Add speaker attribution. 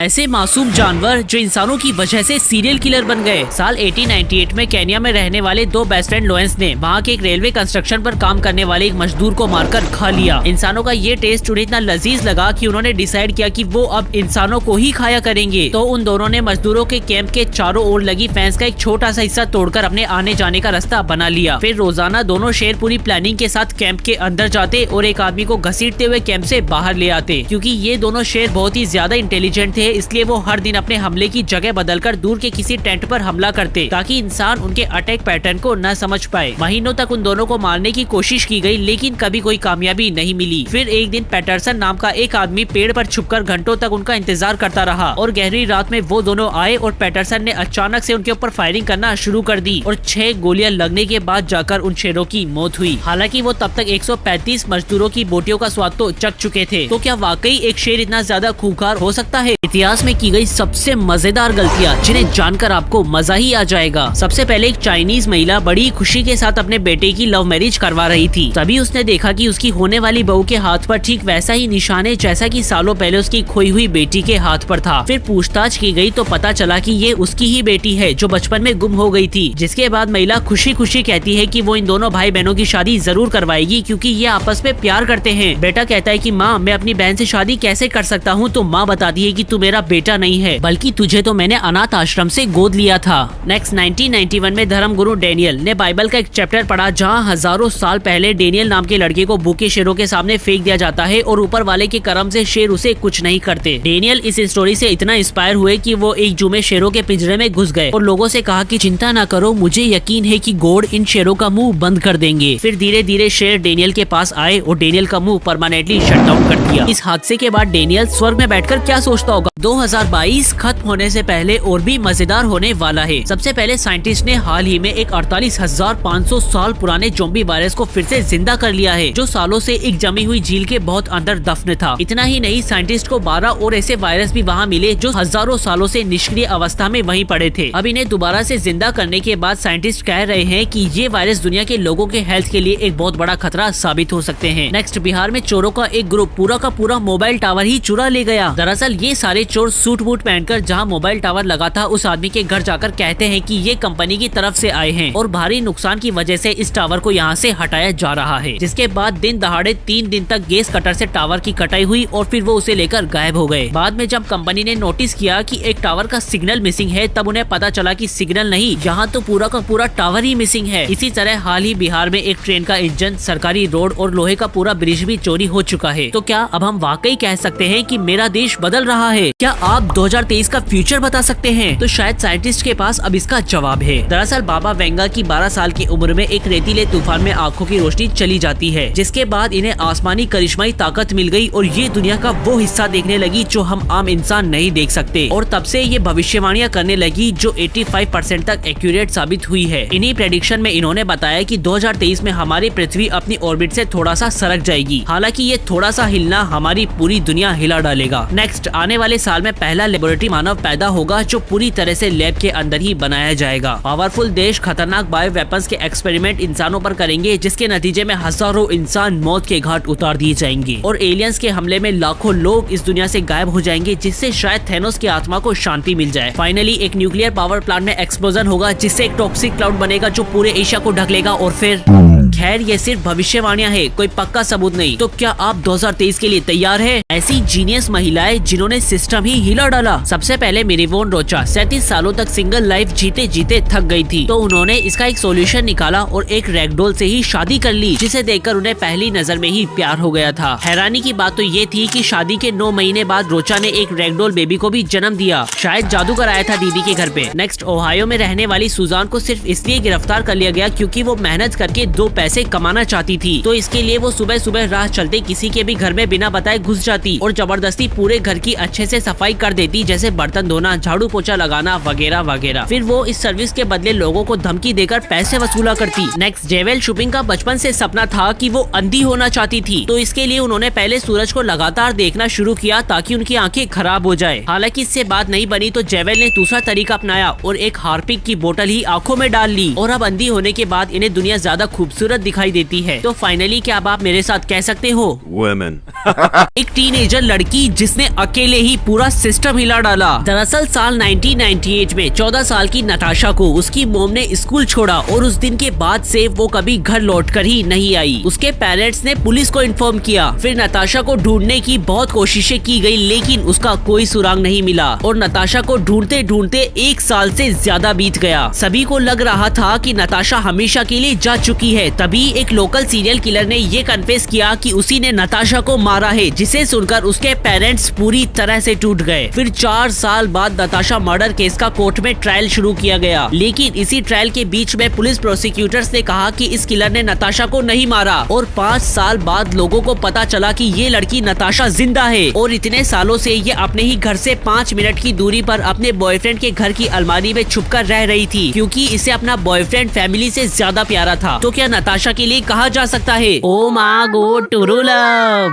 Speaker 1: ऐसे मासूम जानवर जो इंसानों की वजह से सीरियल किलर बन गए। साल 1898 में केन्या में रहने वाले दो बेस्ट फ्रेंड लोएंस ने वहाँ के एक रेलवे कंस्ट्रक्शन पर काम करने वाले एक मजदूर को मारकर खा लिया। इंसानों का ये टेस्ट उन्हें इतना लजीज लगा कि उन्होंने डिसाइड किया कि वो अब इंसानों को ही खाया करेंगे। तो उन दोनों ने मजदूरों के कैंप के चारों ओर लगी फेंस का एक छोटा सा हिस्सा तोड़कर अपने आने जाने का रास्ता बना लिया। फिर रोजाना दोनों शेर पूरी प्लानिंग के साथ कैंप के अंदर जाते और एक आदमी को घसीटते हुए कैंप से बाहर ले आते। क्योंकि ये दोनों शेर बहुत ही ज्यादा इंटेलिजेंट थे, इसलिए वो हर दिन अपने हमले की जगह बदलकर दूर के किसी टेंट पर हमला करते ताकि इंसान उनके अटैक पैटर्न को न समझ पाए। महीनों तक उन दोनों को मारने की कोशिश की गई, लेकिन कभी कोई कामयाबी नहीं मिली। फिर एक दिन पैटरसन नाम का एक आदमी पेड़ पर छुपकर घंटों तक उनका इंतजार करता रहा और गहरी रात में वो दोनों आए और पैटरसन ने अचानक से उनके ऊपर फायरिंग करना शुरू कर दी और 6 गोलियां लगने के बाद जाकर उन शेरों की मौत हुई। हालांकि वो तब तक 135 मजदूरों की बोटियों का स्वाद तो चख चुके थे। तो क्या वाकई एक शेर इतना ज्यादा खूंखार हो सकता है? इतिहास में की गई सबसे मजेदार गलतियां जिन्हें जानकर आपको मजा ही आ जाएगा। सबसे पहले एक चाइनीज महिला बड़ी खुशी के साथ अपने बेटे की लव मैरिज करवा रही थी। तभी उसने देखा कि उसकी होने वाली बहू के हाथ पर ठीक वैसा ही निशान है जैसा कि सालों पहले उसकी खोई हुई बेटी के हाथ पर था। फिर पूछताछ की गई तो पता चला कि ये उसकी ही बेटी है जो बचपन में गुम हो गई थी। जिसके बाद महिला खुशी खुशी कहती है कि वो इन दोनों भाई बहनों की शादी जरूर करवाएगी क्योंकि ये आपस में प्यार करते हैं। बेटा कहता है कि माँ, मैं अपनी बहन से शादी कैसे कर सकता हूँ? तो माँ बताती है कि तू मेरा बेटा नहीं है, बल्कि तुझे तो मैंने अनाथ आश्रम से गोद लिया था। नेक्स्ट 1991 में धर्मगुरु डेनियल ने बाइबल का एक चैप्टर पढ़ा जहाँ हजारों साल पहले डेनियल नाम के लड़के को भूखे शेरों के सामने फेंक दिया जाता है और ऊपर वाले के करम से शेर उसे कुछ नहीं करते। डेनियल इस स्टोरी से इतना इंस्पायर हुए कि वो एक जू में शेरों के पिंजरे में घुस गए और लोगों से कहा कि चिंता न करो, मुझे यकीन है कि गॉड इन शेरों का मुंह बंद कर देंगे। फिर धीरे धीरे शेर डेनियल के पास आए और डेनियल का मुंह परमानेंटली शट डाउन कर दिया। इस हादसे के बाद डेनियल स्वर्ग में बैठकर क्या सोचता होगा? 2022 खत्म होने से पहले और भी मजेदार होने वाला है। सबसे पहले साइंटिस्ट ने हाल ही में एक 48,500 साल पुराने ज़ॉम्बी वायरस को फिर से जिंदा कर लिया है जो सालों से एक जमी हुई झील के बहुत अंदर दफन था। इतना ही नहीं, साइंटिस्ट को 12 और ऐसे वायरस भी वहाँ मिले जो हजारों सालों से निष्क्रिय अवस्था में वहीं पड़े थे। अब इन्हें दोबारा से जिंदा करने के बाद साइंटिस्ट कह रहे हैं कि ये वायरस दुनिया के लोगों के हेल्थ के लिए एक बहुत बड़ा खतरा साबित हो सकते हैं। नेक्स्ट, बिहार में चोरों का एक ग्रुप पूरा का पूरा मोबाइल टावर ही चुरा ले गया। दरअसल ये सारे चोर सूट बूट पहनकर जहाँ मोबाइल टावर लगा था उस आदमी के घर जाकर कहते हैं कि ये कंपनी की तरफ से आए हैं और भारी नुकसान की वजह से इस टावर को यहाँ से हटाया जा रहा है। जिसके बाद दिन दहाड़े 3 दिन तक गैस कटर से टावर की कटाई हुई और फिर वो उसे लेकर गायब हो गए। बाद में जब कंपनी ने नोटिस किया कि एक टावर का सिग्नल मिसिंग है तब उन्हें पता चला कि सिग्नल नहीं, यहाँ तो पूरा का पूरा टावर ही मिसिंग है। इसी तरह हाल ही बिहार में एक ट्रेन का इंजन, सरकारी रोड और लोहे का पूरा ब्रिज भी चोरी हो चुका है। तो क्या अब हम वाकई कह सकते हैं कि मेरा देश बदल रहा है? क्या आप 2023 का फ्यूचर बता सकते हैं? तो शायद साइंटिस्ट के पास अब इसका जवाब है। दरअसल बाबा वेंगा की 12 साल की उम्र में एक रेतीले तूफान में आंखों की रोशनी चली जाती है, जिसके बाद इन्हें आसमानी करिश्माई ताकत मिल गई और ये दुनिया का वो हिस्सा देखने लगी जो हम आम इंसान नहीं देख सकते। और तब से ये भविष्यवाणियां करने लगी जो 85% तक एक्यूरेट साबित हुई है। इन्हीं प्रेडिक्शन में इन्होंने बताया कि 2023 में हमारी पृथ्वी अपनी ऑर्बिट से थोड़ा सा सरक जाएगी। हालांकि ये थोड़ा सा हिलना हमारी पूरी दुनिया हिला डालेगा। नेक्स्ट, आने वाले साल में पहला लेबोरेटरी मानव पैदा होगा जो पूरी तरह से लैब के अंदर ही बनाया जाएगा। पावरफुल देश खतरनाक बायो वेपन्स के एक्सपेरिमेंट इंसानों पर करेंगे जिसके नतीजे में हजारों इंसान मौत के घाट उतार दिए जाएंगे और एलियंस के हमले में लाखों लोग इस दुनिया से गायब हो जाएंगे, जिससे शायद थैनोस की आत्मा को शांति मिल जाए। फाइनली एक न्यूक्लियर पावर प्लांट में एक्सप्लोजन होगा जिससे एक टॉक्सिक क्लाउड बनेगा जो पूरे एशिया को ढक लेगा और फिर खैर ये सिर्फ भविष्यवाणियां है, कोई पक्का सबूत नहीं। तो क्या आप 2023 के लिए तैयार है? ऐसी जीनियस महिलाएं जिन्होंने सिस्टम ही हिला डाला। सबसे पहले मिरीवोन रोचा 37 सालों तक सिंगल लाइफ जीते जीते थक गई थी, तो उन्होंने इसका एक सॉल्यूशन निकाला और एक रैगडोल से ही शादी कर ली, जिसे देखकर उन्हें पहली नजर में ही प्यार हो गया था। हैरानी की बात तो ये थी कि शादी के 9 महीने बाद रोचा ने एक रैगडोल बेबी को भी जन्म दिया। शायद जादू कराया था दीदी के घर पे। नेक्स्ट, ओहायो में रहने वाली सुजान को सिर्फ इसलिए गिरफ्तार कर लिया गया क्योंकि वो मेहनत करके 2 पैसे कमाना चाहती थी। तो इसके लिए वो सुबह सुबह राह चलते किसी के भी घर में बिना बताए घुस जाती और जबरदस्ती पूरे घर की अच्छे से सफाई कर देती, जैसे बर्तन धोना, झाड़ू पोछा लगाना वगैरह वगैरह। फिर वो इस सर्विस के बदले लोगों को धमकी देकर पैसे वसूला करती। नेक्स्ट, जेवेल शुपिंग का बचपन से सपना था कि वो अंधी होना चाहती थी, तो इसके लिए उन्होंने पहले सूरज को लगातार देखना शुरू किया ताकि उनकी आंखें खराब हो जाए। हालांकि इससे बात नहीं बनी तो जेवेल ने दूसरा तरीका अपनाया और एक हार्पिक की बोतल ही आंखों में डाल ली और अब अंधी होने के बाद इन्हें दुनिया ज्यादा खूबसूरत खूबसूरत दिखाई देती है। तो फाइनली क्या अब आप मेरे साथ कह सकते हो
Speaker 2: Women.
Speaker 1: एक टीनेजर लड़की जिसने अकेले ही पूरा सिस्टम हिला डाला। दरअसल साल 1998 में 14 साल की नताशा को उसकी मोम ने स्कूल छोड़ा और उस दिन के बाद से वो कभी घर लौटकर ही नहीं आई। उसके पेरेंट्स ने पुलिस को इन्फॉर्म किया। फिर नताशा को ढूंढने की बहुत कोशिशें की गई, लेकिन उसका कोई सुराग नहीं मिला और नताशा को ढूंढते ढूंढते 1 साल से ज्यादा बीत गया। सभी को लग रहा था कि नताशा हमेशा के लिए जा चुकी है। तभी एक लोकल सीरियल किलर ने ये कन्फेस किया कि उसी ने नताशा को मारा है, जिसे सुनकर उसके पेरेंट्स पूरी तरह से टूट गए। फिर 4 साल बाद नताशा मर्डर केस का कोर्ट में ट्रायल शुरू किया गया, लेकिन इसी ट्रायल के बीच में पुलिस प्रोसिक्यूटर्स ने कहा कि इस किलर ने नताशा को नहीं मारा और 5 साल बाद लोगों को पता चला कि ये लड़की नताशा जिंदा है और इतने सालों से ये अपने ही घर से 5 मिनट की दूरी पर अपने बॉयफ्रेंड के घर की अलमारी में छुपकर रह रही थी, क्योंकि इसे अपना बॉयफ्रेंड फैमिली से ज्यादा प्यारा था। तो क्या नताशा के लिए कहा जा सकता है ओ माँ गो टुरू लव।